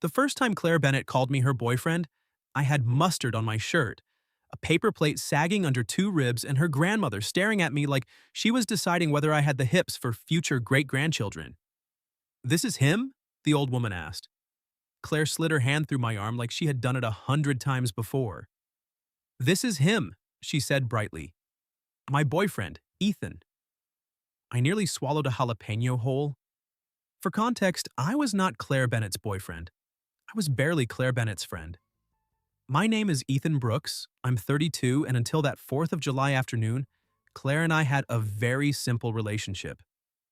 The first time Claire Bennett called me her boyfriend, I had mustard on my shirt, a paper plate sagging under two ribs, and her grandmother staring at me like she was deciding whether I had the hips for future great-grandchildren. "This is him?" the old woman asked. Claire slid her hand through my arm like she had done it 100 times before. "This is him," she said brightly. "My boyfriend, Ethan." I nearly swallowed a jalapeno whole. For context, I was not Claire Bennett's boyfriend. I was barely Claire Bennett's friend. My name is Ethan Brooks. I'm 32, and until that 4th of July afternoon, Claire and I had a very simple relationship.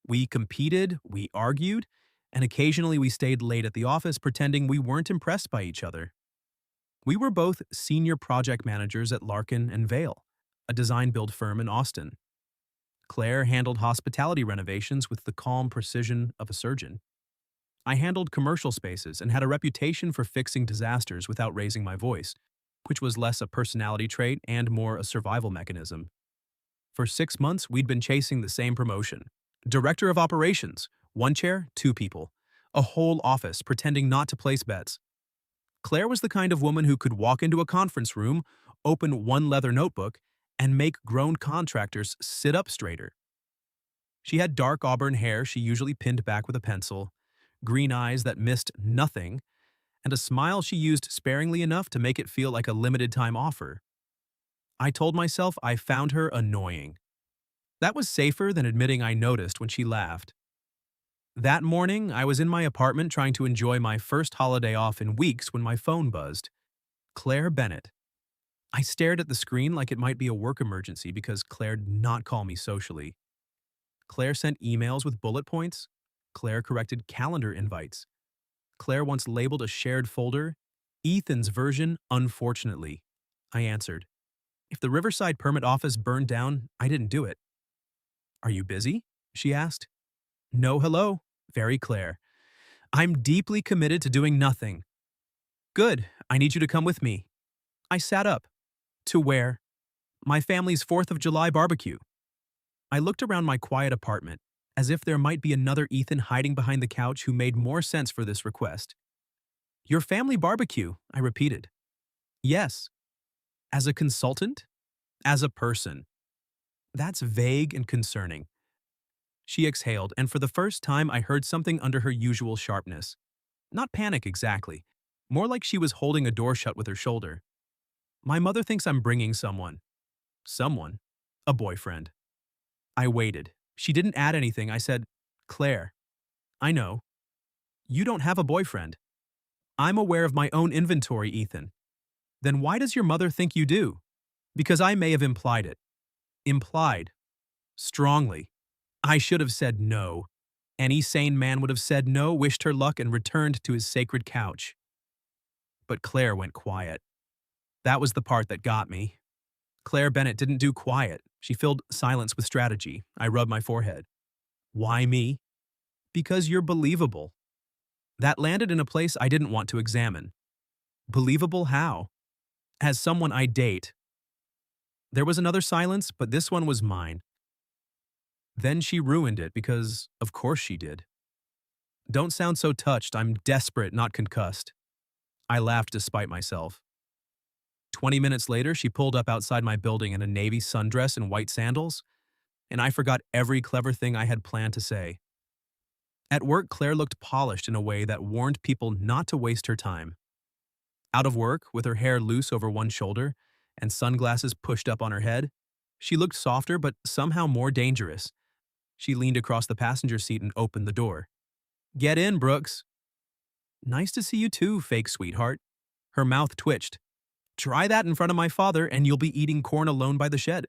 We competed, we argued, and occasionally we stayed late at the office pretending we weren't impressed by each other. We were both senior project managers at Larkin and Vale, a design-build firm in Austin. Claire handled hospitality renovations with the calm precision of a surgeon. I handled commercial spaces and had a reputation for fixing disasters without raising my voice, which was less a personality trait and more a survival mechanism. For 6 months, we'd been chasing the same promotion. Director of Operations, one chair, two people. A whole office pretending not to place bets. Claire was the kind of woman who could walk into a conference room, open one leather notebook, and make grown contractors sit up straighter. She had dark auburn hair she usually pinned back with a pencil, green eyes that missed nothing, and a smile she used sparingly enough to make it feel like a limited-time offer. I told myself I found her annoying. That was safer than admitting I noticed when she laughed. That morning, I was in my apartment trying to enjoy my first holiday off in weeks when my phone buzzed. Claire Bennett. I stared at the screen like it might be a work emergency because Claire did not call me socially. Claire sent emails with bullet points. Claire corrected calendar invites. Claire once labeled a shared folder, "Ethan's version, unfortunately." I answered. If the Riverside permit office burned down, I didn't do it. "Are you busy?" she asked. "No, hello." Very Claire. "I'm deeply committed to doing nothing." "Good, I need you to come with me." I sat up. To where? "My family's 4th of July barbecue." I looked around my quiet apartment, as if there might be another Ethan hiding behind the couch who made more sense for this request. "Your family barbecue," I repeated. "Yes." "As a consultant?" "As a person." That's vague and concerning. She exhaled, and for the first time I heard something under her usual sharpness. Not panic exactly, more like she was holding a door shut with her shoulder. "My mother thinks I'm bringing someone." "Someone?" "A boyfriend." I waited. She didn't add anything. I said, "Claire, I know. You don't have a boyfriend." "I'm aware of my own inventory, Ethan." "Then why does your mother think you do?" "Because I may have implied it." "Implied?" "Strongly." I should have said no. Any sane man would have said no, wished her luck, and returned to his sacred couch. But Claire went quiet. That was the part that got me. Claire Bennett didn't do quiet. She filled silence with strategy. I rubbed my forehead. "Why me?" "Because you're believable." That landed in a place I didn't want to examine. "Believable how?" "As someone I date." There was another silence, but this one was mine. Then she ruined it because, of course she did. "Don't sound so touched. I'm desperate, not concussed." I laughed despite myself. 20 minutes later, she pulled up outside my building in a navy sundress and white sandals, and I forgot every clever thing I had planned to say. At work, Claire looked polished in a way that warned people not to waste her time. Out of work, with her hair loose over one shoulder and sunglasses pushed up on her head, she looked softer but somehow more dangerous. She leaned across the passenger seat and opened the door. "Get in, Brooks." "Nice to see you too, fake sweetheart." Her mouth twitched. "Try that in front of my father and you'll be eating corn alone by the shed."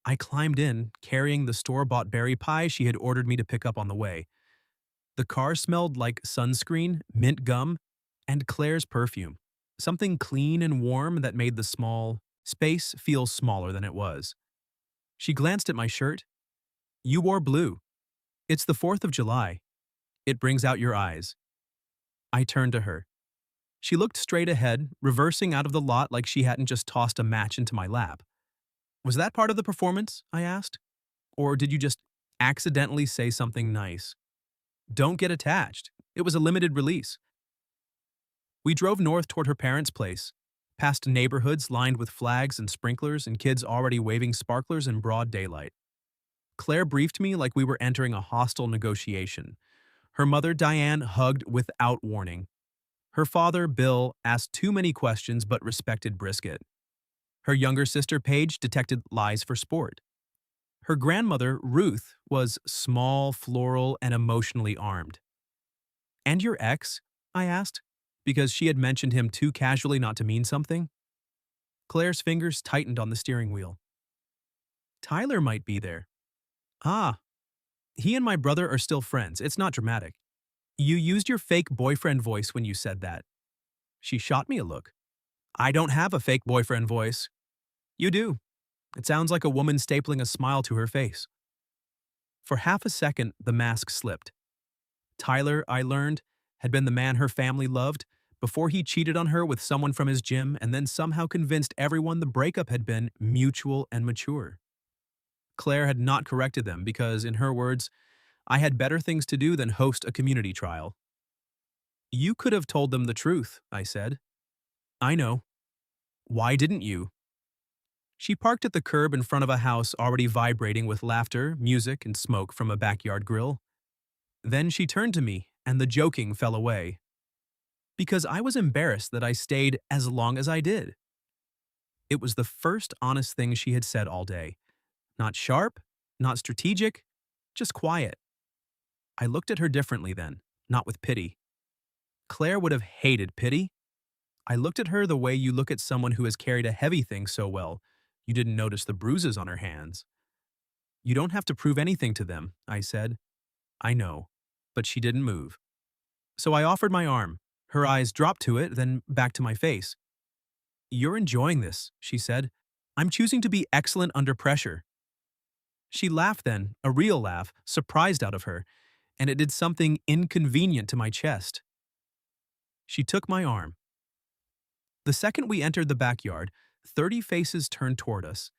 I climbed in, carrying the store-bought berry pie she had ordered me to pick up on the way. The car smelled like sunscreen, mint gum, and Claire's perfume. Something clean and warm that made the small space feel smaller than it was. She glanced at my shirt. "You wore blue." "It's the 4th of July. It brings out your eyes." I turned to her. She looked straight ahead, reversing out of the lot like she hadn't just tossed a match into my lap. "Was that part of the performance?" I asked. "Or did you just accidentally say something nice?" "Don't get attached. It was a limited release." We drove north toward her parents' place, past neighborhoods lined with flags and sprinklers and kids already waving sparklers in broad daylight. Claire briefed me like we were entering a hostile negotiation. Her mother, Diane, hugged without warning. Her father, Bill, asked too many questions but respected brisket. Her younger sister, Paige, detected lies for sport. Her grandmother, Ruth, was small, floral, and emotionally armed. "And your ex?" I asked, because she had mentioned him too casually not to mean something. Claire's fingers tightened on the steering wheel. "Tyler might be there." "Ah, he and my brother are still friends. It's not dramatic." "You used your fake boyfriend voice when you said that." She shot me a look. "I don't have a fake boyfriend voice." "You do. It sounds like a woman stapling a smile to her face." For half a second, the mask slipped. Tyler, I learned, had been the man her family loved before he cheated on her with someone from his gym and then somehow convinced everyone the breakup had been mutual and mature. Claire had not corrected them because, in her words, I had better things to do than host a community trial. "You could have told them the truth," I said. "I know. Why didn't you?" She parked at the curb in front of a house already vibrating with laughter, music, and smoke from a backyard grill. Then she turned to me, and the joking fell away. "Because I was embarrassed that I stayed as long as I did." It was the first honest thing she had said all day. Not sharp, not strategic, just quiet. I looked at her differently then, not with pity. Claire would have hated pity. I looked at her the way you look at someone who has carried a heavy thing so well, you didn't notice the bruises on her hands. "You don't have to prove anything to them," I said. "I know." But she didn't move. So I offered my arm. Her eyes dropped to it, then back to my face. "You're enjoying this," she said. "I'm choosing to be excellent under pressure." She laughed then, a real laugh, surprised out of her, and it did something inconvenient to my chest. She took my arm. The second we entered the backyard, 30 faces turned toward us.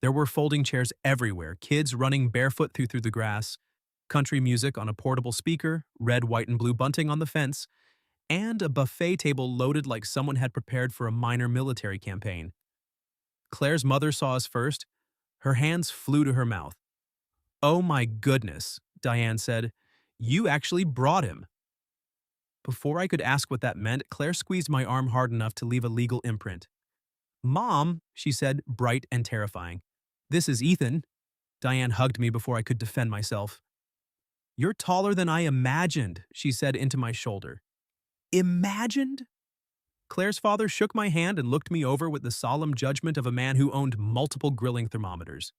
There were folding chairs everywhere, kids running barefoot through the grass, country music on a portable speaker, red, white, and blue bunting on the fence, and a buffet table loaded like someone had prepared for a minor military campaign. Claire's mother saw us first. Her hands flew to her mouth. "Oh my goodness," Diane said. "You actually brought him." Before I could ask what that meant, Claire squeezed my arm hard enough to leave a legal imprint. "Mom," she said, bright and terrifying. "This is Ethan." Diane hugged me before I could defend myself. "You're taller than I imagined," she said into my shoulder. "Imagined?" Claire's father shook my hand and looked me over with the solemn judgment of a man who owned multiple grilling thermometers.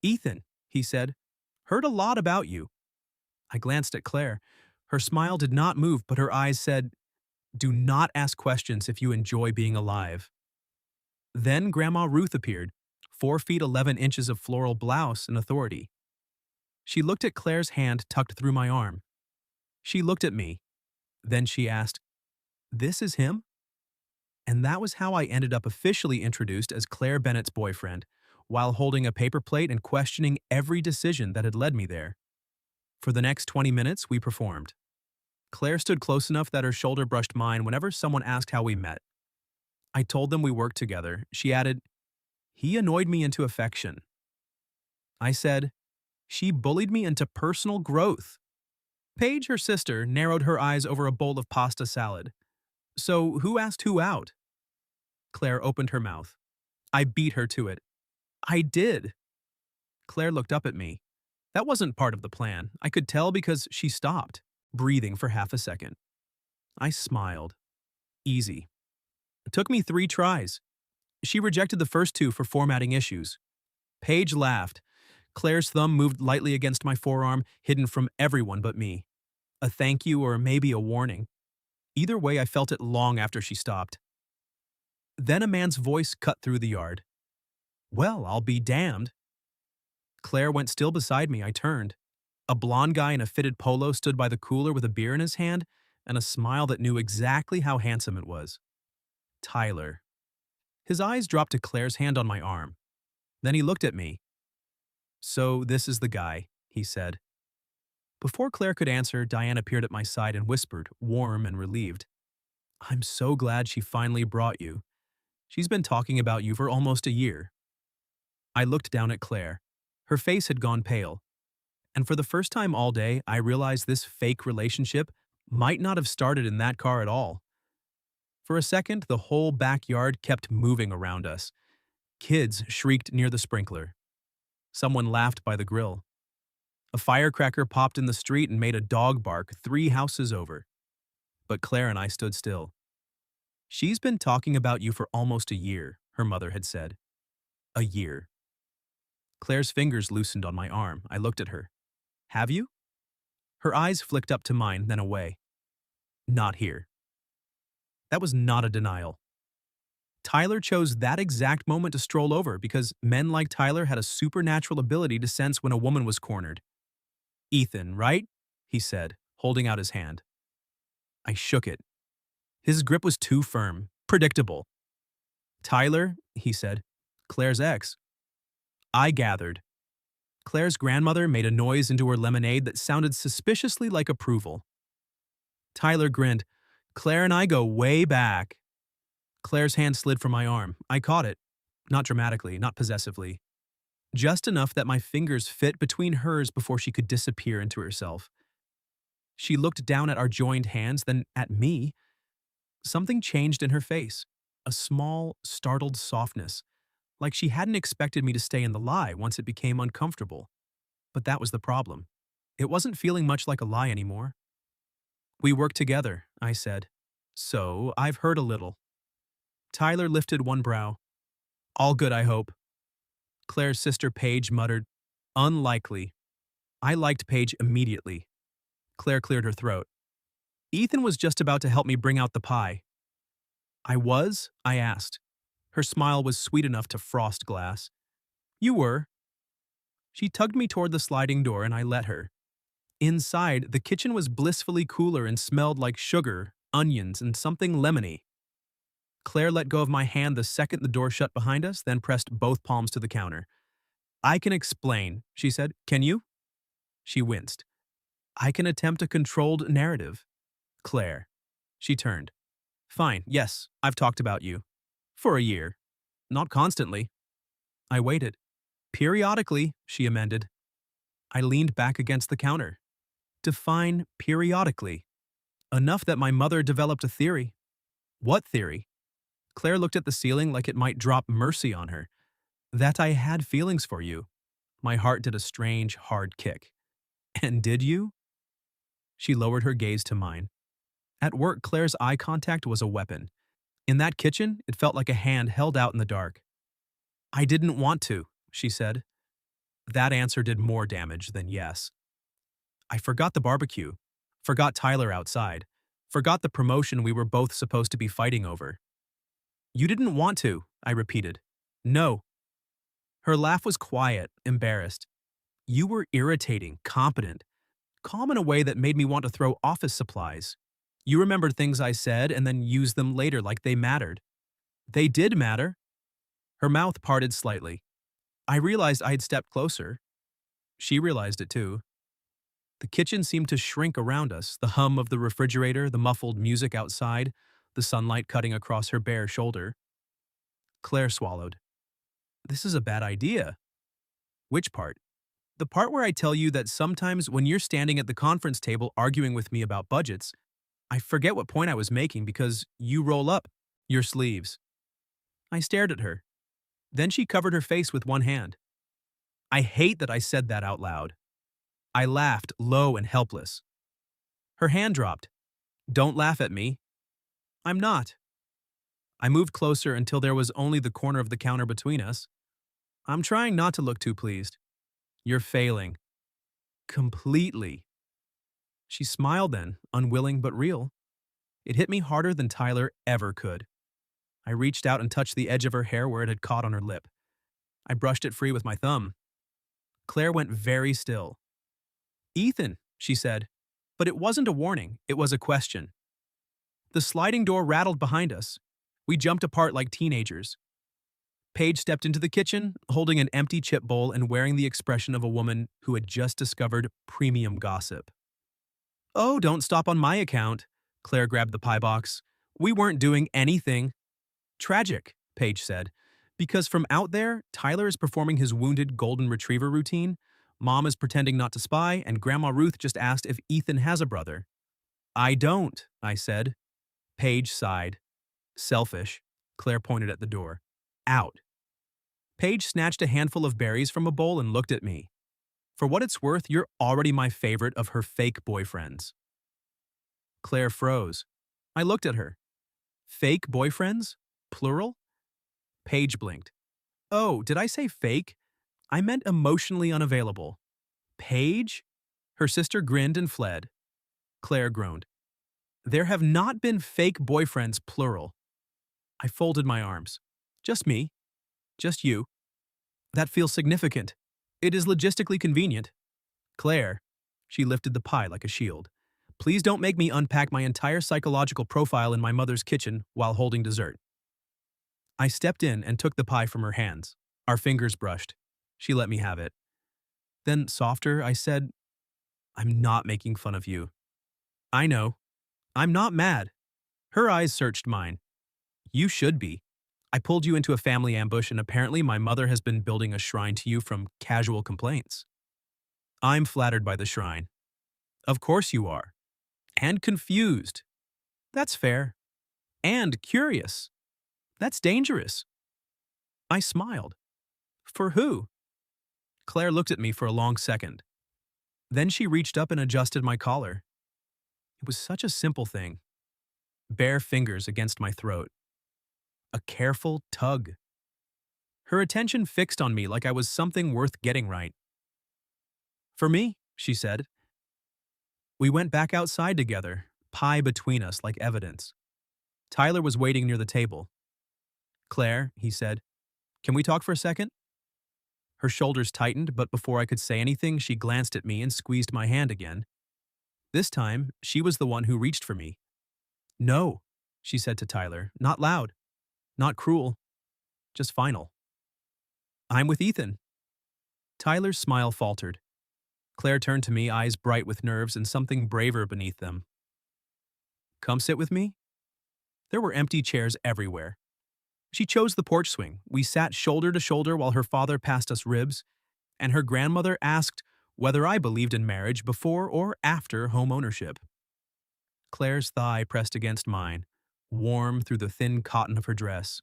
"Ethan," he said, "heard a lot about you." I glanced at Claire. Her smile did not move, but her eyes said, "Do not ask questions if you enjoy being alive." Then Grandma Ruth appeared, 4 feet 11 inches of floral blouse and authority. She looked at Claire's hand tucked through my arm. She looked at me. Then she asked, "This is him?" And that was how I ended up officially introduced as Claire Bennett's boyfriend, while holding a paper plate and questioning every decision that had led me there. For the next 20 minutes, we performed. Claire stood close enough that her shoulder brushed mine whenever someone asked how we met. I told them we worked together. She added, "He annoyed me into affection." I said, "She bullied me into personal growth." Paige, her sister, narrowed her eyes over a bowl of pasta salad. "So who asked who out?" Claire opened her mouth. I beat her to it. "I did." Claire looked up at me. That wasn't part of the plan. I could tell because she stopped, breathing for half a second. I smiled. Easy. It took me 3 tries. She rejected the first 2 for formatting issues. Paige laughed. Claire's thumb moved lightly against my forearm, hidden from everyone but me. A thank you or maybe a warning. Either way, I felt it long after she stopped. Then a man's voice cut through the yard. "Well, I'll be damned." Claire went still beside me. I turned. A blond guy in a fitted polo stood by the cooler with a beer in his hand and a smile that knew exactly how handsome it was. Tyler. His eyes dropped to Claire's hand on my arm. Then he looked at me. "So this is the guy," he said. Before Claire could answer, Diane appeared at my side and whispered, warm and relieved, I'm so glad she finally brought you. She's been talking about you for almost a year. I looked down at Claire. Her face had gone pale, and for the first time all day, I realized this fake relationship might not have started in that car at all. For a second, the whole backyard kept moving around us. Kids shrieked near the sprinkler. Someone laughed by the grill. A firecracker popped in the street and made a dog bark 3 houses over. But Claire and I stood still. She's been talking about you for almost a year, her mother had said. A year. Claire's fingers loosened on my arm. I looked at her. Have you? Her eyes flicked up to mine, then away. Not here. That was not a denial. Tyler chose that exact moment to stroll over because men like Tyler had a supernatural ability to sense when a woman was cornered. Ethan, right? He said, holding out his hand. I shook it. His grip was too firm, predictable. Tyler, he said, Claire's ex. I gathered. Claire's grandmother made a noise into her lemonade that sounded suspiciously like approval. Tyler grinned. Claire and I go way back. Claire's hand slid from my arm. I caught it. Not dramatically, not possessively. Just enough that my fingers fit between hers before she could disappear into herself. She looked down at our joined hands, then at me. Something changed in her face. A small, startled softness. Like she hadn't expected me to stay in the lie once it became uncomfortable. But that was the problem. It wasn't feeling much like a lie anymore. We work together, I said. So, I've heard a little. Tyler lifted one brow. All good, I hope. Claire's sister Paige muttered, unlikely. I liked Paige immediately. Claire cleared her throat. Ethan was just about to help me bring out the pie. I was? I asked. Her smile was sweet enough to frost glass. You were. She tugged me toward the sliding door and I let her. Inside, the kitchen was blissfully cooler and smelled like sugar, onions, and something lemony. Claire let go of my hand the second the door shut behind us, then pressed both palms to the counter. I can explain, she said. Can you? She winced. I can attempt a controlled narrative. Claire. She turned. Fine, yes, I've talked about you. For a year. Not constantly. I waited. Periodically, she amended. I leaned back against the counter. Define periodically. Enough that my mother developed a theory. What theory? Claire looked at the ceiling like it might drop mercy on her. That I had feelings for you. My heart did a strange, hard kick. And did you? She lowered her gaze to mine. At work, Claire's eye contact was a weapon. In that kitchen, it felt like a hand held out in the dark. I didn't want to, she said. That answer did more damage than yes. I forgot the barbecue, forgot Tyler outside, forgot the promotion we were both supposed to be fighting over. You didn't want to, I repeated. No. Her laugh was quiet, embarrassed. You were irritating, competent, calm in a way that made me want to throw office supplies. You remembered things I said and then used them later like they mattered. They did matter. Her mouth parted slightly. I realized I had stepped closer. She realized it too. The kitchen seemed to shrink around us, the hum of the refrigerator, the muffled music outside, the sunlight cutting across her bare shoulder. Claire swallowed. This is a bad idea. Which part? The part where I tell you that sometimes when you're standing at the conference table arguing with me about budgets, I forget what point I was making because you roll up your sleeves. I stared at her. Then she covered her face with one hand. I hate that I said that out loud. I laughed, low and helpless. Her hand dropped. Don't laugh at me. I'm not. I moved closer until there was only the corner of the counter between us. I'm trying not to look too pleased. You're failing. Completely. She smiled then, unwilling but real. It hit me harder than Tyler ever could. I reached out and touched the edge of her hair where it had caught on her lip. I brushed it free with my thumb. Claire went very still. Ethan, she said, but it wasn't a warning, it was a question. The sliding door rattled behind us. We jumped apart like teenagers. Paige stepped into the kitchen, holding an empty chip bowl and wearing the expression of a woman who had just discovered premium gossip. Oh, don't stop on my account. Claire grabbed the pie box. We weren't doing anything. Tragic, Paige said, because from out there, Tyler is performing his wounded golden retriever routine, Mom is pretending not to spy, and Grandma Ruth just asked if Ethan has a brother. I don't, I said. Paige sighed. Selfish. Claire pointed at the door. Out. Paige snatched a handful of berries from a bowl and looked at me. For what it's worth, you're already my favorite of her fake boyfriends. Claire froze. I looked at her. Fake boyfriends? Plural? Paige blinked. Oh, did I say fake? I meant emotionally unavailable. Paige? Her sister grinned and fled. Claire groaned. There have not been fake boyfriends, plural. I folded my arms. Just me. Just you. That feels significant. It is logistically convenient. Claire. She lifted the pie like a shield. Please don't make me unpack my entire psychological profile in my mother's kitchen while holding dessert. I stepped in and took the pie from her hands. Our fingers brushed. She let me have it. Then, softer, I said, I'm not making fun of you. I know. I'm not mad. Her eyes searched mine. You should be. I pulled you into a family ambush and apparently my mother has been building a shrine to you from casual complaints. I'm flattered by the shrine. Of course you are. And confused. That's fair. And curious. That's dangerous. I smiled. For who? Claire looked at me for a long second. Then she reached up and adjusted my collar. It was such a simple thing. Bare fingers against my throat. A careful tug. Her attention fixed on me like I was something worth getting right. For me, she said. We went back outside together, pie between us like evidence. Tyler was waiting near the table. Claire, he said, can we talk for a second? Her shoulders tightened, but before I could say anything, she glanced at me and squeezed my hand again. This time, she was the one who reached for me. No, she said to Tyler, not loud, not cruel, just final. I'm with Ethan. Tyler's smile faltered. Claire turned to me, eyes bright with nerves and something braver beneath them. Come sit with me? There were empty chairs everywhere. She chose the porch swing. We sat shoulder to shoulder while her father passed us ribs, and her grandmother asked whether I believed in marriage before or after home ownership. Claire's thigh pressed against mine, warm through the thin cotton of her dress.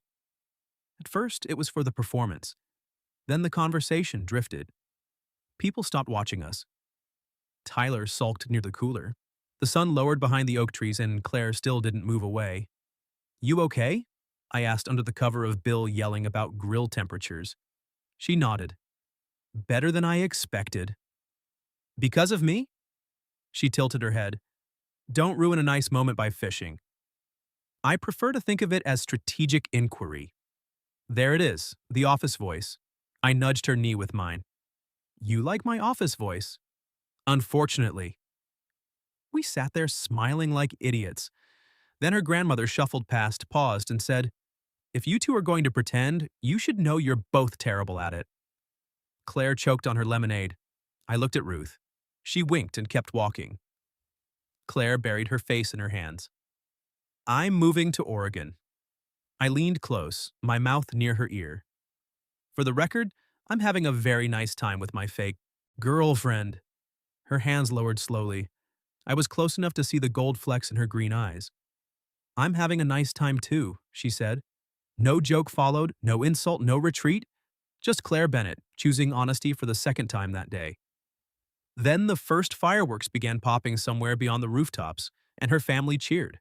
At first, it was for the performance. Then the conversation drifted. People stopped watching us. Tyler sulked near the cooler. The sun lowered behind the oak trees and Claire still didn't move away. You okay? I asked under the cover of Bill yelling about grill temperatures. She nodded. Better than I expected. Because of me? She tilted her head. Don't ruin a nice moment by fishing. I prefer to think of it as strategic inquiry. There it is, the office voice. I nudged her knee with mine. You like my office voice? Unfortunately. We sat there smiling like idiots. Then her grandmother shuffled past, paused, and said, If you two are going to pretend, you should know you're both terrible at it. Claire choked on her lemonade. I looked at Ruth. She winked and kept walking. Claire buried her face in her hands. I'm moving to Oregon. I leaned close, my mouth near her ear. For the record, I'm having a very nice time with my fake girlfriend. Her hands lowered slowly. I was close enough to see the gold flecks in her green eyes. I'm having a nice time too, she said. No joke followed, no insult, no retreat. Just Claire Bennett, choosing honesty for the second time that day. Then the first fireworks began popping somewhere beyond the rooftops, and her family cheered.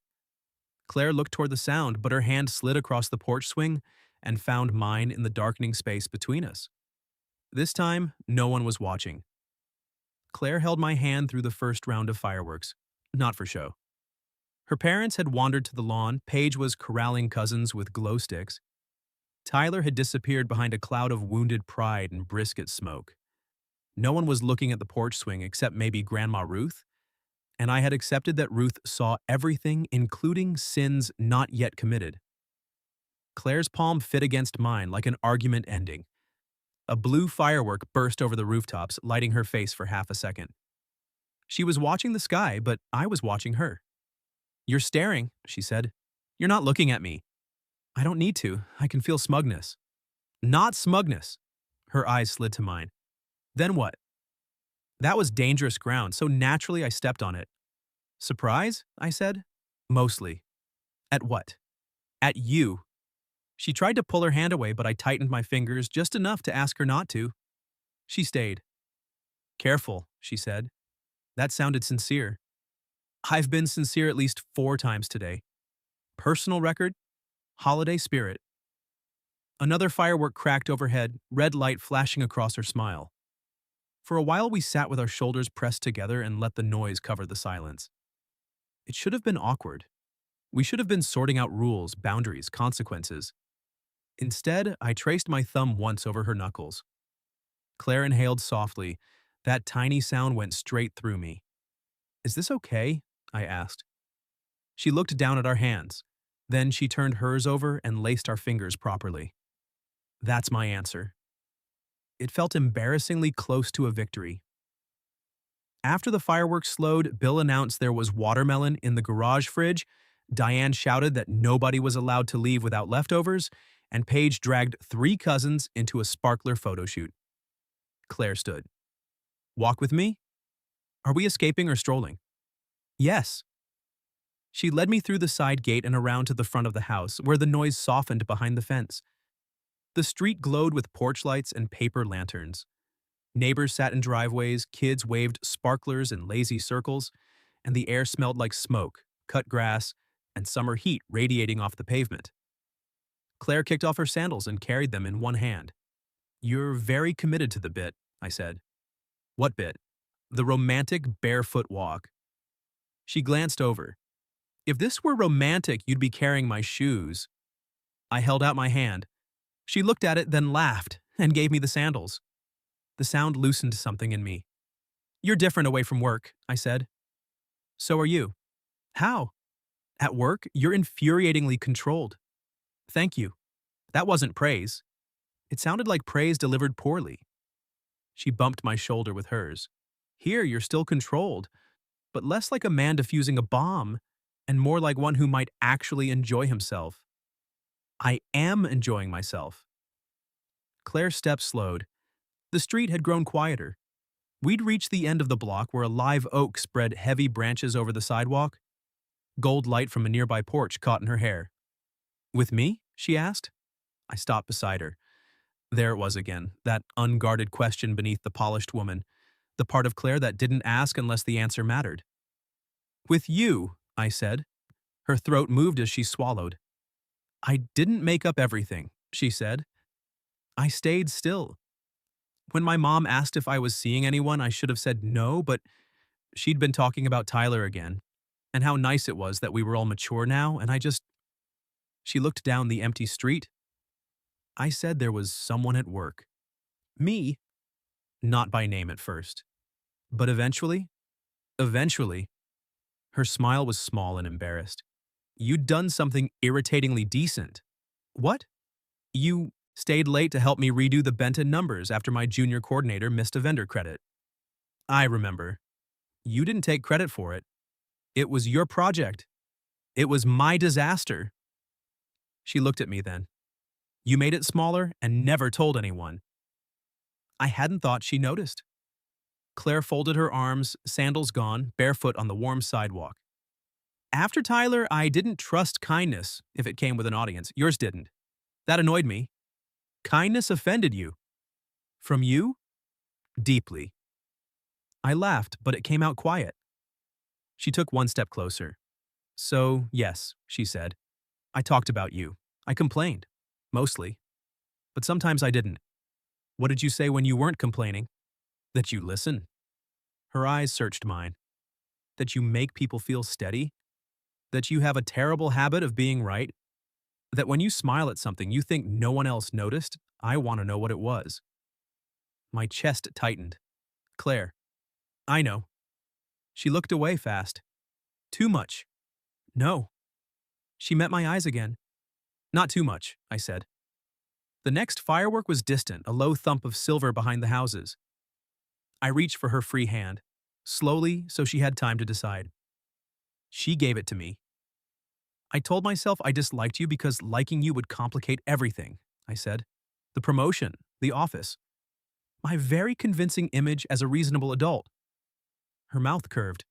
Claire looked toward the sound, but her hand slid across the porch swing and found mine in the darkening space between us. This time, no one was watching. Claire held my hand through the first round of fireworks, not for show. Her parents had wandered to the lawn, Paige was corralling cousins with glow sticks. Tyler had disappeared behind a cloud of wounded pride and brisket smoke. No one was looking at the porch swing except maybe Grandma Ruth, and I had accepted that Ruth saw everything, including sins not yet committed. Claire's palm fit against mine like an argument ending. A blue firework burst over the rooftops, lighting her face for half a second. She was watching the sky, but I was watching her. You're staring, she said. You're not looking at me. I don't need to. I can feel smugness. Not smugness. Her eyes slid to mine. Then what? That was dangerous ground, so naturally I stepped on it. Surprise? I said. Mostly. At what? At you. She tried to pull her hand away, but I tightened my fingers just enough to ask her not to. She stayed. Careful, she said. That sounded sincere. I've been sincere at least 4 times today. Personal record, holiday spirit. Another firework cracked overhead, red light flashing across her smile. For a while we sat with our shoulders pressed together and let the noise cover the silence. It should have been awkward. We should have been sorting out rules, boundaries, consequences. Instead, I traced my thumb once over her knuckles. Claire inhaled softly. That tiny sound went straight through me. Is this okay? I asked. She looked down at our hands. Then she turned hers over and laced our fingers properly. That's my answer. It felt embarrassingly close to a victory. After the fireworks slowed, Bill announced there was watermelon in the garage fridge, Diane shouted that nobody was allowed to leave without leftovers, and Paige dragged 3 cousins into a sparkler photo shoot. Claire stood. Walk with me? Are we escaping or strolling? Yes. She led me through the side gate and around to the front of the house, where the noise softened behind the fence. The street glowed with porch lights and paper lanterns. Neighbors sat in driveways, kids waved sparklers in lazy circles, and the air smelled like smoke, cut grass, and summer heat radiating off the pavement. Claire kicked off her sandals and carried them in one hand. You're very committed to the bit, I said. What bit? The romantic barefoot walk. She glanced over. If this were romantic, you'd be carrying my shoes. I held out my hand. She looked at it, then laughed, and gave me the sandals. The sound loosened something in me. You're different away from work, I said. So are you. How? At work, you're infuriatingly controlled. Thank you. That wasn't praise. It sounded like praise delivered poorly. She bumped my shoulder with hers. Here, you're still controlled, but less like a man defusing a bomb, and more like one who might actually enjoy himself. I am enjoying myself. Claire's steps slowed. The street had grown quieter. We'd reached the end of the block where a live oak spread heavy branches over the sidewalk. Gold light from a nearby porch caught in her hair. With me? She asked. I stopped beside her. There it was again, that unguarded question beneath the polished woman, the part of Claire that didn't ask unless the answer mattered. With you, I said. Her throat moved as she swallowed. I didn't make up everything, she said. I stayed still. When my mom asked if I was seeing anyone, I should have said no, but she'd been talking about Tyler again, and how nice it was that we were all mature now, and She looked down the empty street. I said there was someone at work. Me? Not by name at first. But eventually, her smile was small and embarrassed. You'd done something irritatingly decent. What? You stayed late to help me redo the Benton numbers after my junior coordinator missed a vendor credit. I remember. You didn't take credit for it. It was your project. It was my disaster. She looked at me then. You made it smaller and never told anyone. I hadn't thought she noticed. Claire folded her arms, sandals gone, barefoot on the warm sidewalk. After Tyler, I didn't trust kindness if it came with an audience. Yours didn't. That annoyed me. Kindness offended you. From you? Deeply. I laughed, but it came out quiet. She took one step closer. So, yes, she said. I talked about you. I complained. Mostly. But sometimes I didn't. What did you say when you weren't complaining? That you listen. Her eyes searched mine. That you make people feel steady. That you have a terrible habit of being right. That when you smile at something you think no one else noticed, I want to know what it was. My chest tightened. Claire. I know. She looked away fast. Too much. No. She met my eyes again. Not too much, I said. The next firework was distant, a low thump of silver behind the houses. I reached for her free hand, slowly so she had time to decide. She gave it to me. I told myself I disliked you because liking you would complicate everything, I said. The promotion, the office, my very convincing image as a reasonable adult. Her mouth curved.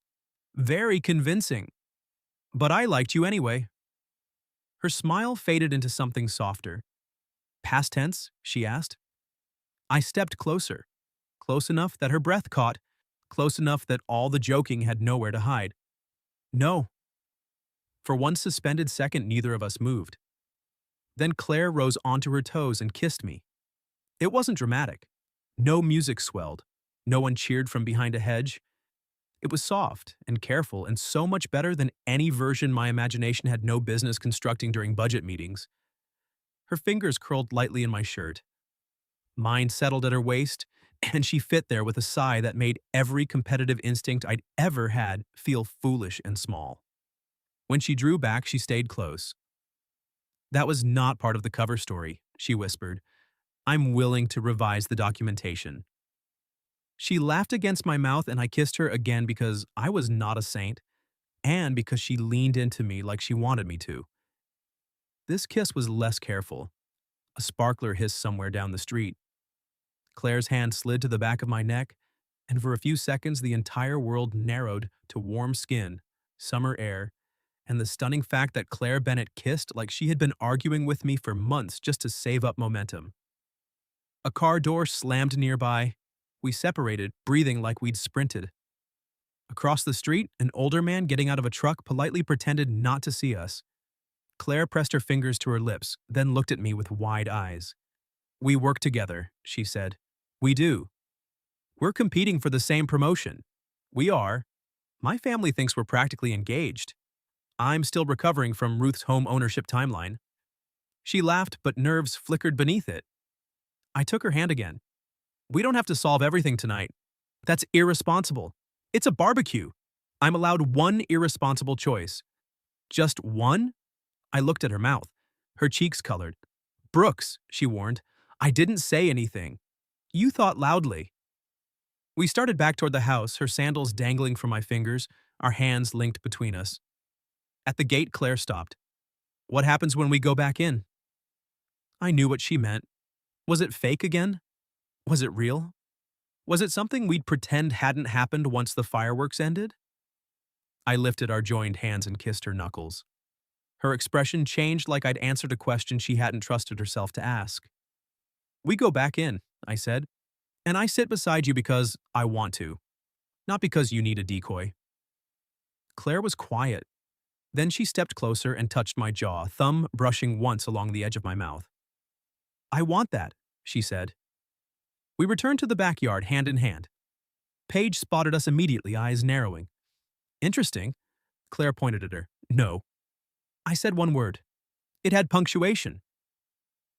Very convincing. But I liked you anyway. Her smile faded into something softer. Past tense? She asked. I stepped closer. Close enough that her breath caught. Close enough that all the joking had nowhere to hide. No. For one suspended second, neither of us moved. Then Claire rose onto her toes and kissed me. It wasn't dramatic. No music swelled. No one cheered from behind a hedge. It was soft and careful and so much better than any version my imagination had no business constructing during budget meetings. Her fingers curled lightly in my shirt. Mine settled at her waist, and she fit there with a sigh that made every competitive instinct I'd ever had feel foolish and small. When she drew back, she stayed close. That was not part of the cover story, she whispered. I'm willing to revise the documentation. She laughed against my mouth and I kissed her again because I was not a saint, and because she leaned into me like she wanted me to. This kiss was less careful. A sparkler hissed somewhere down the street. Claire's hand slid to the back of my neck, and for a few seconds the entire world narrowed to warm skin, summer air, and the stunning fact that Claire Bennett kissed like she had been arguing with me for months just to save up momentum. A car door slammed nearby. We separated, breathing like we'd sprinted. Across the street, an older man getting out of a truck politely pretended not to see us. Claire pressed her fingers to her lips, then looked at me with wide eyes. We work together, she said. We do. We're competing for the same promotion. We are. My family thinks we're practically engaged. I'm still recovering from Ruth's home ownership timeline. She laughed, but nerves flickered beneath it. I took her hand again. We don't have to solve everything tonight. That's irresponsible. It's a barbecue. I'm allowed one irresponsible choice. Just one? I looked at her mouth. Her cheeks colored. Brooks, she warned. I didn't say anything. You thought loudly. We started back toward the house, her sandals dangling from my fingers, our hands linked between us. At the gate, Claire stopped. What happens when we go back in? I knew what she meant. Was it fake again? Was it real? Was it something we'd pretend hadn't happened once the fireworks ended? I lifted our joined hands and kissed her knuckles. Her expression changed like I'd answered a question she hadn't trusted herself to ask. We go back in, I said, and I sit beside you because I want to, not because you need a decoy. Claire was quiet. Then she stepped closer and touched my jaw, thumb brushing once along the edge of my mouth. I want that, she said. We returned to the backyard hand in hand. Paige spotted us immediately, eyes narrowing. Interesting. Claire pointed at her. No. I said one word. It had punctuation.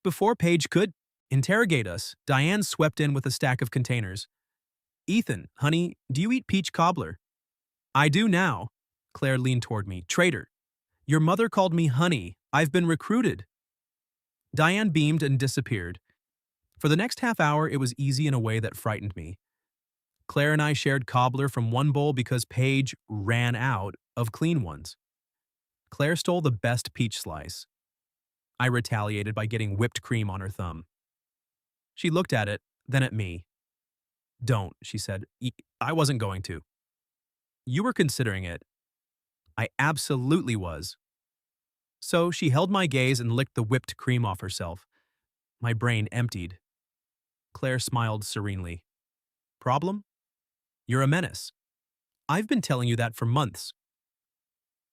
Before Paige could interrogate us, Diane swept in with a stack of containers. Ethan, honey, do you eat peach cobbler? I do now. Claire leaned toward me. Traitor. Your mother called me honey. I've been recruited. Diane beamed and disappeared. For the next half hour, it was easy in a way that frightened me. Claire and I shared cobbler from one bowl because Paige ran out of clean ones. Claire stole the best peach slice. I retaliated by getting whipped cream on her thumb. She looked at it, then at me. Don't, she said. I wasn't going to. You were considering it. I absolutely was. So she held my gaze and licked the whipped cream off herself. My brain emptied. Claire smiled serenely. Problem? You're a menace. I've been telling you that for months.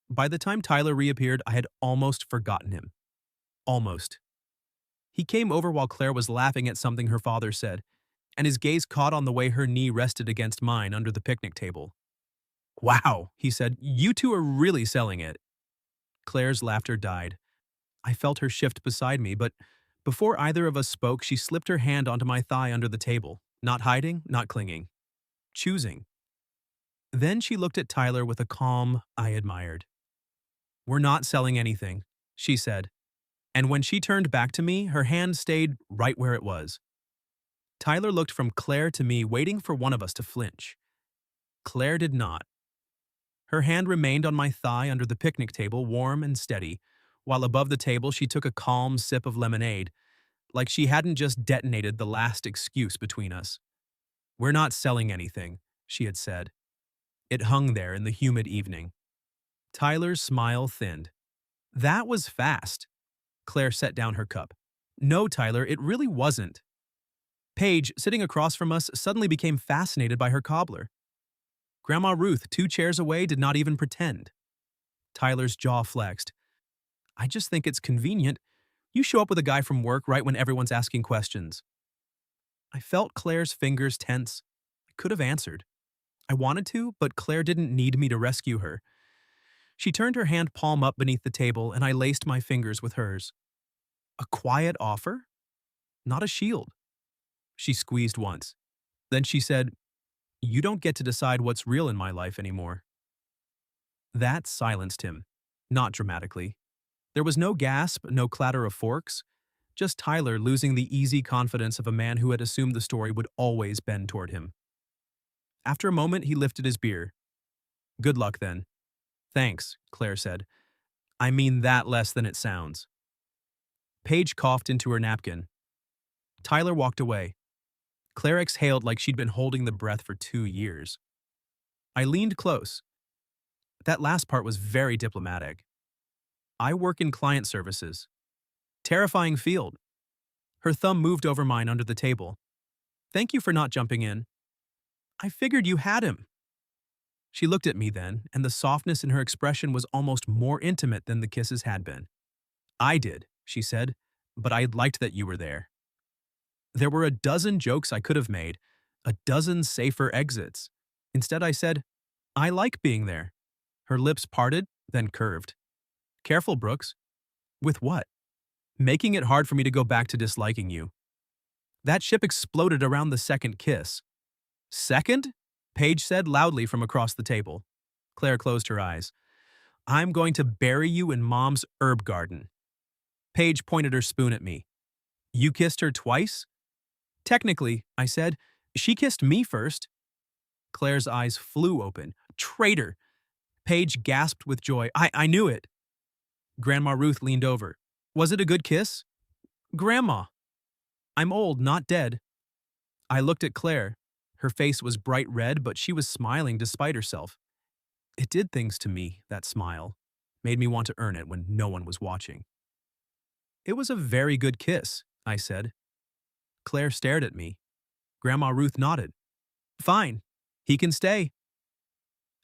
By the time Tyler reappeared, I had almost forgotten him. Almost. He came over while Claire was laughing at something her father said, and his gaze caught on the way her knee rested against mine under the picnic table. Wow, he said, you two are really selling it. Claire's laughter died. I felt her shift beside me, but before either of us spoke, she slipped her hand onto my thigh under the table, not hiding, not clinging. Choosing. Then she looked at Tyler with a calm I admired. We're not selling anything, she said. And when she turned back to me, her hand stayed right where it was. Tyler looked from Claire to me, waiting for one of us to flinch. Claire did not. Her hand remained on my thigh under the picnic table, warm and steady, while above the table she took a calm sip of lemonade, like she hadn't just detonated the last excuse between us. "We're not selling anything," she had said. It hung there in the humid evening. Tyler's smile thinned. "That was fast." Claire set down her cup. "No, Tyler, it really wasn't." Paige, sitting across from us, suddenly became fascinated by her cobbler. Grandma Ruth, 2 chairs away, did not even pretend. Tyler's jaw flexed. "I just think it's convenient. You show up with a guy from work right when everyone's asking questions." I felt Claire's fingers tense. I could have answered. I wanted to, but Claire didn't need me to rescue her. She turned her hand palm up beneath the table, and I laced my fingers with hers. "A quiet offer? Not a shield." She squeezed once. Then she said, "You don't get to decide what's real in my life anymore." That silenced him, not dramatically. There was no gasp, no clatter of forks, just Tyler losing the easy confidence of a man who had assumed the story would always bend toward him. After a moment, he lifted his beer. "Good luck, then." "Thanks," Claire said. "I mean that less than it sounds." Paige coughed into her napkin. Tyler walked away. Claire exhaled like she'd been holding the breath for 2 years. I leaned close. That last part was very diplomatic. "I work in client services." "Terrifying field." Her thumb moved over mine under the table. "Thank you for not jumping in." "I figured you had him." She looked at me then, and the softness in her expression was almost more intimate than the kisses had been. "I did," she said, "but I liked that you were there." There were a dozen jokes I could have made, a dozen safer exits. Instead, I said, "I like being there." Her lips parted, then curved. "Careful, Brooks." "With what?" "Making it hard for me to go back to disliking you." That ship exploded around the second kiss. "Second?" Paige said loudly from across the table. Claire closed her eyes. "I'm going to bury you in Mom's herb garden." Paige pointed her spoon at me. "You kissed her twice?" "Technically," I said. "She kissed me first." Claire's eyes flew open. "Traitor!" Paige gasped with joy. I knew it." Grandma Ruth leaned over. "Was it a good kiss?" "Grandma." "I'm old, not dead." I looked at Claire. Her face was bright red, but she was smiling despite herself. It did things to me, that smile. Made me want to earn it when no one was watching. "It was a very good kiss," I said. Claire stared at me. Grandma Ruth nodded. "Fine. He can stay."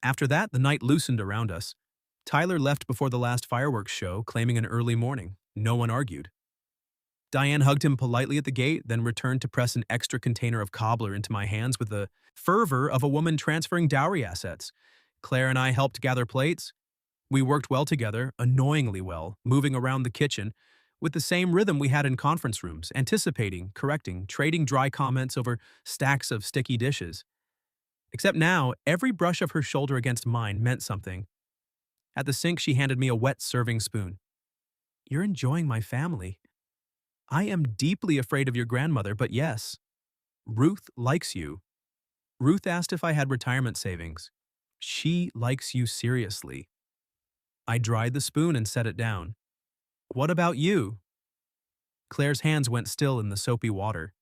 After that, the night loosened around us. Tyler left before the last fireworks show, claiming an early morning. No one argued. Diane hugged him politely at the gate, then returned to press an extra container of cobbler into my hands with the fervor of a woman transferring dowry assets. Claire and I helped gather plates. We worked well together, annoyingly well, moving around the kitchen, with the same rhythm we had in conference rooms, anticipating, correcting, trading dry comments over stacks of sticky dishes. Except now, every brush of her shoulder against mine meant something. At the sink, she handed me a wet serving spoon. "You're enjoying my family." "I am deeply afraid of your grandmother, but yes. Ruth likes you." Ruth asked if I had retirement savings. "She likes you seriously." I dried the spoon and set it down. "What about you?" Claire's hands went still in the soapy water.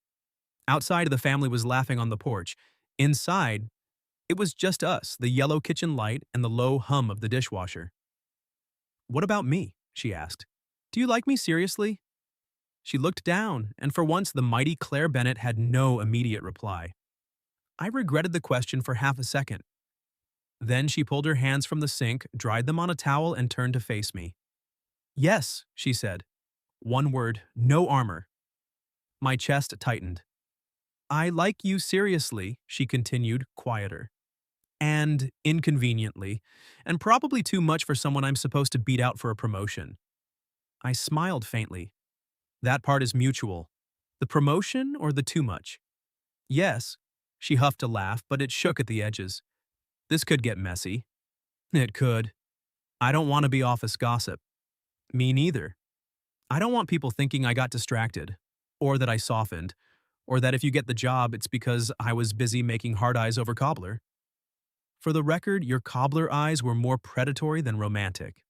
Outside, the family was laughing on the porch. Inside, it was just us, the yellow kitchen light and the low hum of the dishwasher. "What about me?" she asked. "Do you like me seriously?" She looked down, and for once the mighty Claire Bennett had no immediate reply. I regretted the question for half a second. Then she pulled her hands from the sink, dried them on a towel, and turned to face me. "Yes," she said. One word, no armor. My chest tightened. "I like you seriously," she continued, quieter. "And inconveniently, and probably too much for someone I'm supposed to beat out for a promotion." I smiled faintly. "That part is mutual. The promotion or the too much?" "Yes." She huffed a laugh, but it shook at the edges. "This could get messy." "It could. I don't want to be office gossip." "Me neither. I don't want people thinking I got distracted, or that I softened, or that if you get the job, it's because I was busy making hard eyes over cobbler." For the record, your cobbler eyes were more predatory than romantic.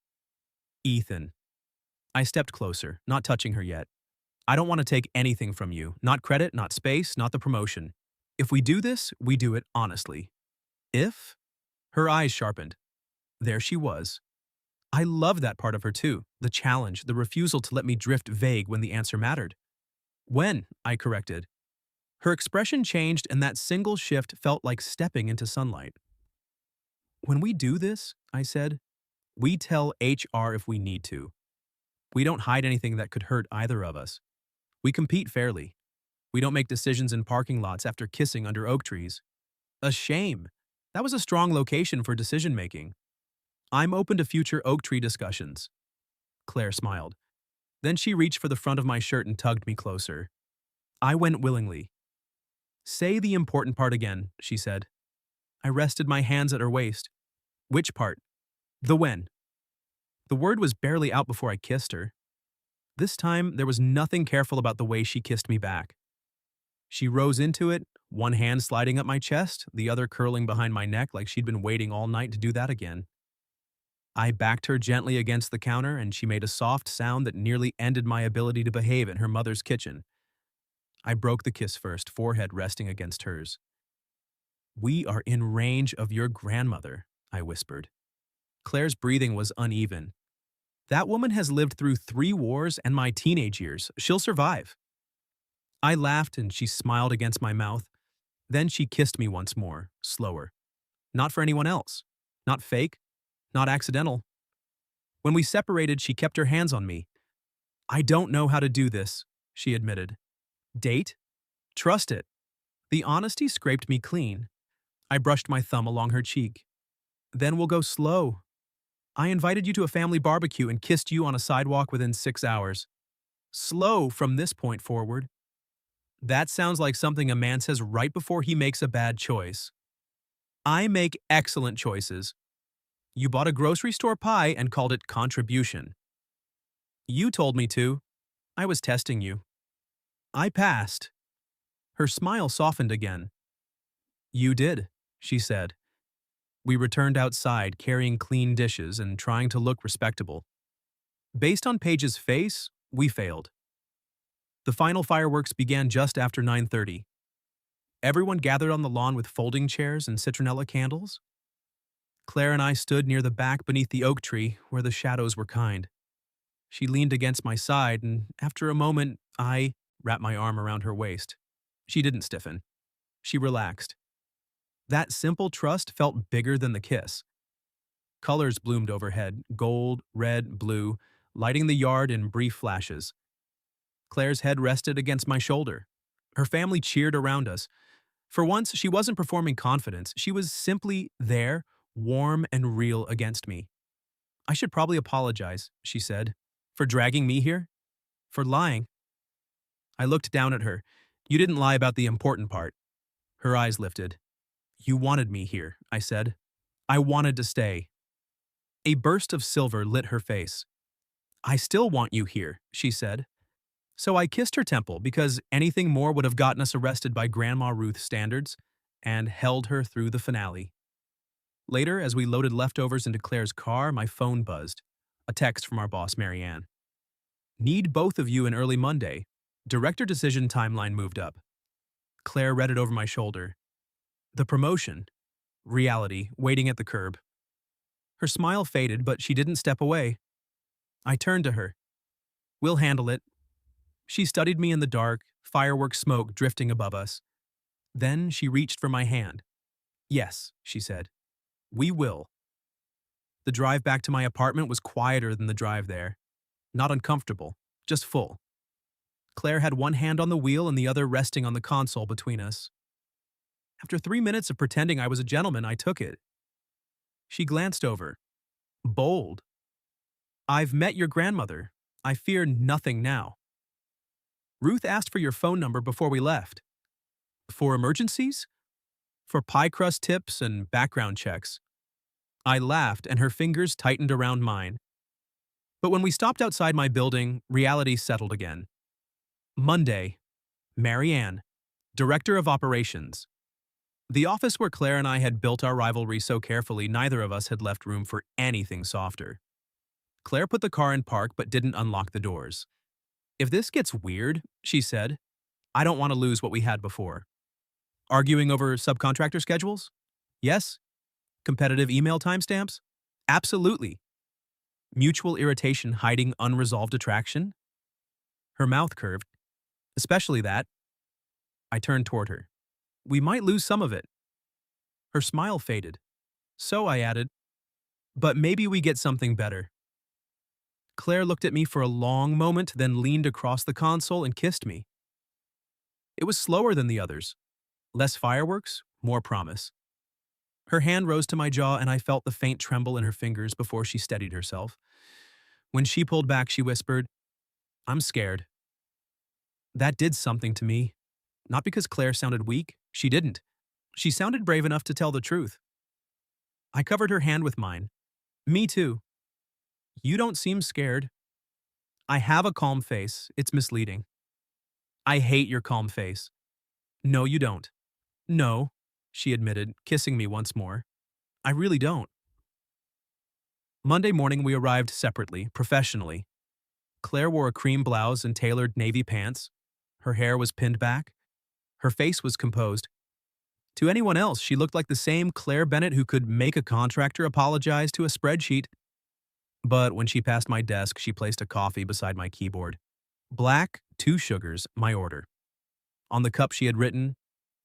Ethan. I stepped closer, not touching her yet. I don't want to take anything from you. Not credit, not space, not the promotion. If we do this, we do it honestly. If? Her eyes sharpened. There she was. I loved that part of her too, the challenge, the refusal to let me drift vague when the answer mattered. When? I corrected. Her expression changed and that single shift felt like stepping into sunlight. When we do this, I said, we tell HR if we need to. We don't hide anything that could hurt either of us. We compete fairly. We don't make decisions in parking lots after kissing under oak trees. A shame. That was a strong location for decision-making. I'm open to future oak tree discussions. Claire smiled. Then she reached for the front of my shirt and tugged me closer. I went willingly. Say the important part again, she said. I rested my hands at her waist. Which part? The when. The word was barely out before I kissed her. This time, there was nothing careful about the way she kissed me back. She rose into it, one hand sliding up my chest, the other curling behind my neck like she'd been waiting all night to do that again. I backed her gently against the counter and she made a soft sound that nearly ended my ability to behave in her mother's kitchen. I broke the kiss first, forehead resting against hers. We are in range of your grandmother, I whispered. Claire's breathing was uneven. That woman has lived through 3 wars and my teenage years. She'll survive. I laughed and she smiled against my mouth. Then she kissed me once more, slower. Not for anyone else. Not fake. Not accidental. When we separated, she kept her hands on me. I don't know how to do this, she admitted. Date? Trust it. The honesty scraped me clean. I brushed my thumb along her cheek. Then we'll go slow. I invited you to a family barbecue and kissed you on a sidewalk within 6 hours. Slow from this point forward. That sounds like something a man says right before he makes a bad choice. I make excellent choices. You bought a grocery store pie and called it contribution. You told me to. I was testing you. I passed. Her smile softened again. You did, she said. We returned outside carrying clean dishes and trying to look respectable. Based on Paige's face, we failed. The final fireworks began just after 9:30. Everyone gathered on the lawn with folding chairs and citronella candles. Claire and I stood near the back beneath the oak tree where the shadows were kind. She leaned against my side and after a moment, I wrapped my arm around her waist. She didn't stiffen. She relaxed. That simple trust felt bigger than the kiss. Colors bloomed overhead, gold, red, blue, lighting the yard in brief flashes. Claire's head rested against my shoulder. Her family cheered around us. For once, she wasn't performing confidence. She was simply there, warm and real against me. I should probably apologize, she said, for dragging me here, for lying. I looked down at her. You didn't lie about the important part. Her eyes lifted. You wanted me here, I said. I wanted to stay. A burst of silver lit her face. I still want you here, she said. So I kissed her temple because anything more would have gotten us arrested by Grandma Ruth's standards, and held her through the finale. Later, as we loaded leftovers into Claire's car, my phone buzzed. A text from our boss, Marianne. Need both of you in early Monday. Director decision timeline moved up. Claire read it over my shoulder. The promotion. Reality, waiting at the curb. Her smile faded, but she didn't step away. I turned to her. We'll handle it. She studied me in the dark, firework smoke drifting above us. Then she reached for my hand. Yes, she said. We will. The drive back to my apartment was quieter than the drive there. Not uncomfortable, just full. Claire had one hand on the wheel and the other resting on the console between us. After 3 minutes of pretending I was a gentleman, I took it. She glanced over. Bold. I've met your grandmother. I fear nothing now. Ruth asked for your phone number before we left. For emergencies? For pie crust tips and background checks. I laughed and her fingers tightened around mine. But when we stopped outside my building, reality settled again. Monday. Marianne, Director of Operations. The office where Claire and I had built our rivalry so carefully, neither of us had left room for anything softer. Claire put the car in park but didn't unlock the doors. If this gets weird, she said, I don't want to lose what we had before. Arguing over subcontractor schedules? Yes. Competitive email timestamps? Absolutely. Mutual irritation hiding unresolved attraction? Her mouth curved. Especially that. I turned toward her. We might lose some of it. Her smile faded. So I added, but maybe we get something better. Claire looked at me for a long moment, then leaned across the console and kissed me. It was slower than the others. Less fireworks, more promise. Her hand rose to my jaw and I felt the faint tremble in her fingers before she steadied herself. When she pulled back, she whispered, I'm scared. That did something to me. Not because Claire sounded weak. She didn't. She sounded brave enough to tell the truth. I covered her hand with mine. Me too. You don't seem scared. I have a calm face. It's misleading. I hate your calm face. No, you don't. No, she admitted, kissing me once more. I really don't. Monday morning, we arrived separately, professionally. Claire wore a cream blouse and tailored navy pants. Her hair was pinned back. Her face was composed. To anyone else, she looked like the same Claire Bennett who could make a contractor apologize to a spreadsheet. But when she passed my desk, she placed a coffee beside my keyboard. Black, 2 sugars, my order. On the cup she had written,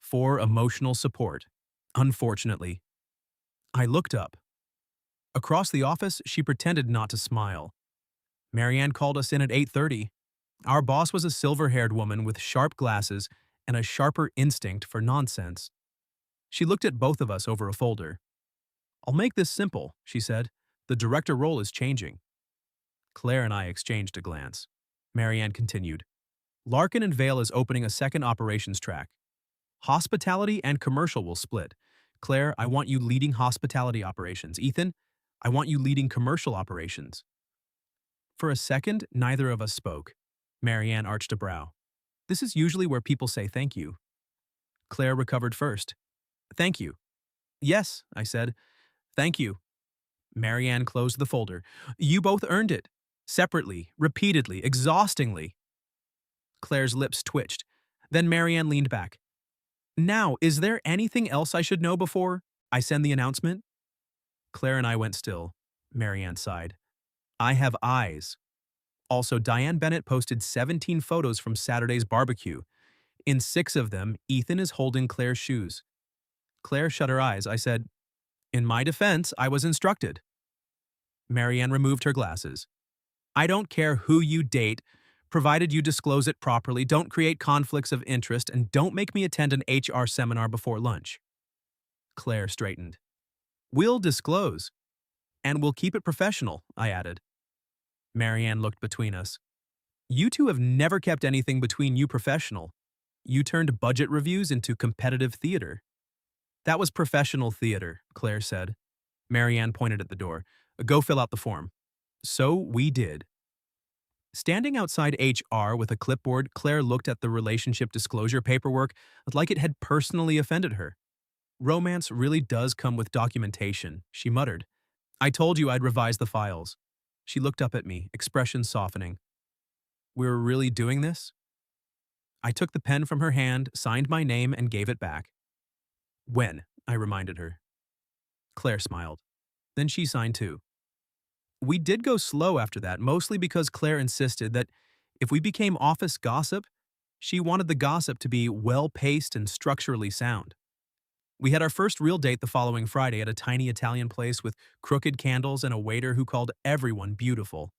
for emotional support. Unfortunately. I looked up. Across the office, she pretended not to smile. Marianne called us in at 8:30. Our boss was a silver-haired woman with sharp glasses and a sharper instinct for nonsense. She looked at both of us over a folder. I'll make this simple, she said. The director role is changing. Claire and I exchanged a glance. Marianne continued. Larkin and Vale is opening a second operations track. Hospitality and commercial will split. Claire, I want you leading hospitality operations. Ethan, I want you leading commercial operations. For a second, neither of us spoke. Marianne arched a brow. This is usually where people say thank you. Claire recovered first. Thank you. Yes, I said. Thank you. Marianne closed the folder. You both earned it. Separately, repeatedly, exhaustingly. Claire's lips twitched. Then Marianne leaned back. Now, is there anything else I should know before I send the announcement? Claire and I went still. Marianne sighed. I have eyes. Also, Diane Bennett posted 17 photos from Saturday's barbecue. In 6 of them, Ethan is holding Claire's shoes. Claire shut her eyes. I said, in my defense, I was instructed. Marianne removed her glasses. I don't care who you date, provided you disclose it properly, don't create conflicts of interest, and don't make me attend an HR seminar before lunch. Claire straightened. We'll disclose. And we'll keep it professional, I added. Marianne looked between us. You two have never kept anything between you professional. You turned budget reviews into competitive theater. That was professional theater, Claire said. Marianne pointed at the door. Go fill out the form. So we did. Standing outside HR with a clipboard, Claire looked at the relationship disclosure paperwork like it had personally offended her. Romance really does come with documentation, she muttered. I told you I'd revise the files. She looked up at me, expression softening. We're really doing this? I took the pen from her hand, signed my name, and gave it back. When? I reminded her. Claire smiled. Then she signed too. We did go slow after that, mostly because Claire insisted that if we became office gossip, she wanted the gossip to be well-paced and structurally sound. We had our first real date the following Friday at a tiny Italian place with crooked candles and a waiter who called everyone beautiful.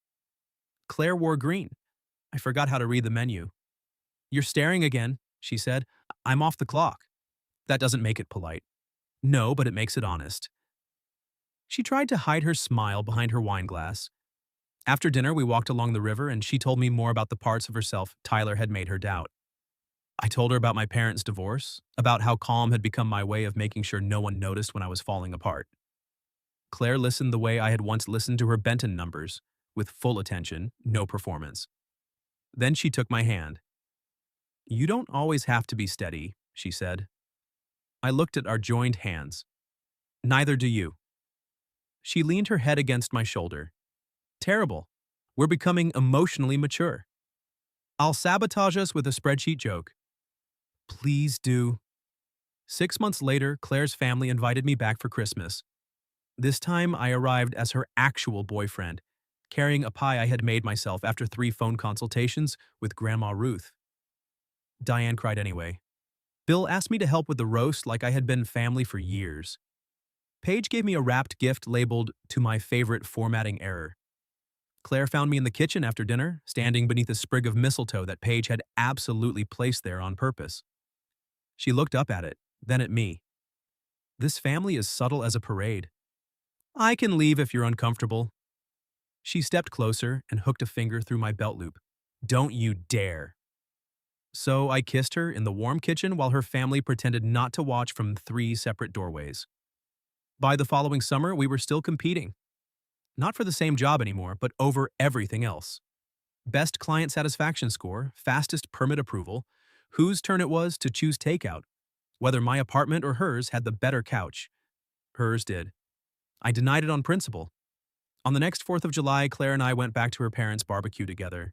Claire wore green. I forgot how to read the menu. You're staring again, she said. I'm off the clock. That doesn't make it polite. No, but it makes it honest. She tried to hide her smile behind her wine glass. After dinner, we walked along the river and she told me more about the parts of herself Tyler had made her doubt. I told her about my parents' divorce, about how calm had become my way of making sure no one noticed when I was falling apart. Claire listened the way I had once listened to her Benton numbers, with full attention, no performance. Then she took my hand. You don't always have to be steady, she said. I looked at our joined hands. Neither do you. She leaned her head against my shoulder. Terrible. We're becoming emotionally mature. I'll sabotage us with a spreadsheet joke. Please do. 6 months later, Claire's family invited me back for Christmas. This time, I arrived as her actual boyfriend, carrying a pie I had made myself after 3 phone consultations with Grandma Ruth. Diane cried anyway. Bill asked me to help with the roast like I had been family for years. Paige gave me a wrapped gift labeled, "To my favorite formatting error." Claire found me in the kitchen after dinner, standing beneath a sprig of mistletoe that Paige had absolutely placed there on purpose. She looked up at it, then at me. This family is subtle as a parade. I can leave if you're uncomfortable. She stepped closer and hooked a finger through my belt loop. Don't you dare. So I kissed her in the warm kitchen while her family pretended not to watch from 3 separate doorways. By the following summer, we were still competing. Not for the same job anymore, but over everything else. Best client satisfaction score, fastest permit approval, whose turn it was to choose takeout, whether my apartment or hers had the better couch. Hers did. I denied it on principle. On the next 4th of July, Claire and I went back to her parents' barbecue together.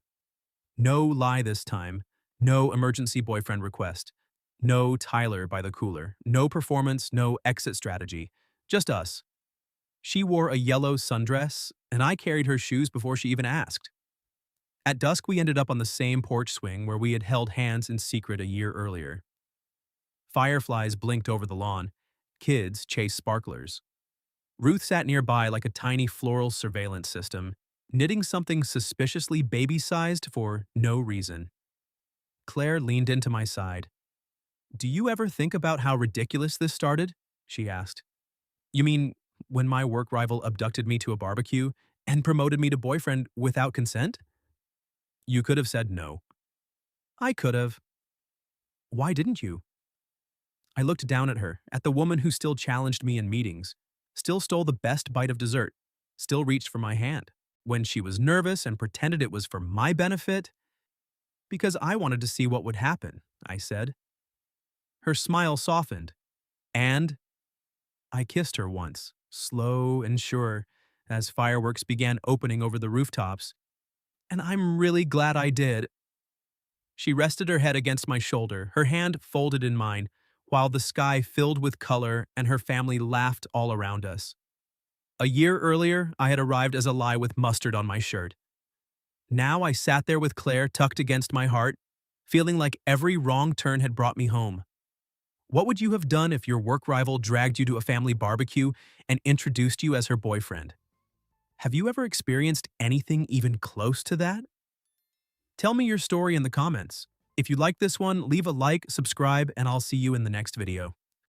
No lie this time. No emergency boyfriend request. No Tyler by the cooler. No performance, no exit strategy. Just us. She wore a yellow sundress, and I carried her shoes before she even asked. At dusk, we ended up on the same porch swing where we had held hands in secret a year earlier. Fireflies blinked over the lawn. Kids chased sparklers. Ruth sat nearby like a tiny floral surveillance system, knitting something suspiciously baby-sized for no reason. Claire leaned into my side. Do you ever think about how ridiculous this started? She asked. You mean when my work rival abducted me to a barbecue and promoted me to boyfriend without consent? You could have said no. I could have. Why didn't you? I looked down at her, at the woman who still challenged me in meetings, still stole the best bite of dessert, still reached for my hand, when she was nervous and pretended it was for my benefit. Because I wanted to see what would happen, I said. Her smile softened, and I kissed her once, slow and sure, as fireworks began opening over the rooftops, and I'm really glad I did. She rested her head against my shoulder, her hand folded in mine, while the sky filled with color and her family laughed all around us. A year earlier, I had arrived as a lie with mustard on my shirt. Now I sat there with Claire tucked against my heart, feeling like every wrong turn had brought me home. What would you have done if your work rival dragged you to a family barbecue and introduced you as her boyfriend? Have you ever experienced anything even close to that? Tell me your story in the comments. If you like this one, leave a like, subscribe, and I'll see you in the next video.